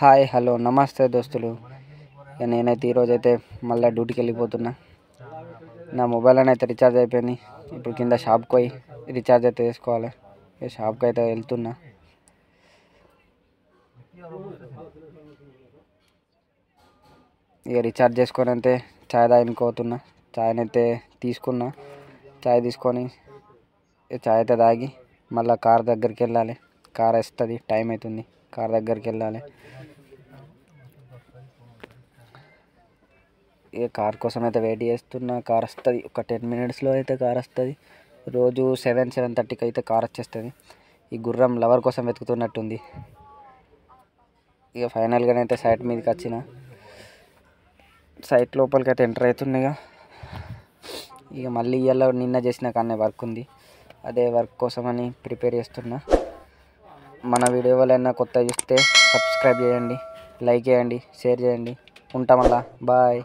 Hi hello నమస్తే దోస్తులు. ఇక నేనైతే ఈరోజైతే మళ్ళీ డ్యూటీకి వెళ్ళిపోతున్నా. నా మొబైల్ అయితే రీఛార్జ్ అయిపోయింది. ఇప్పుడు కింద షాప్కి పోయి రీఛార్జ్ అయితే వేసుకోవాలి. ఇక షాప్కి అయితే వెళ్తున్నా. ఇక రీఛార్జ్ చేసుకొని అయితే చాయ్ తాగిపోతున్నా. చాయ్ అయితే తీసుకున్నా. చాయ్ తీసుకొని చాయ్ అయితే తాగి మళ్ళీ కార్ దగ్గరికి వెళ్ళాలి. కార్ వస్తుంది, టైం అవుతుంది. కార్ దగ్గరికి వెళ్ళాలి. ఇక కార్ కోసం అయితే వెయిట్ చేస్తున్నా. కార్ వస్తుంది, ఒక 10 minutesలో అయితే కార్ వస్తుంది. రోజు 7-7:30కి అయితే కార్ వచ్చేస్తుంది. ఈ గుర్రం లవర్ కోసం వెతుకుతున్నట్టుంది. ఇక ఫైనల్గానైతే సైట్ మీదకి వచ్చిన. సైట్ లోపలికి అయితే ఎంటర్ అవుతున్నాయిగా. ఇక మళ్ళీ ఇవాళ నిన్న చేసిన కానీ వర్క్ ఉంది. అదే వర్క్ కోసమని ప్రిపేర్ చేస్తున్నా. మన వీడియో వాళ్ళైనా కొత్త చూస్తే సబ్స్క్రైబ్ చేయండి, లైక్ చేయండి, షేర్ చేయండి. ఉంటాం. మళ్ళా బాయ్.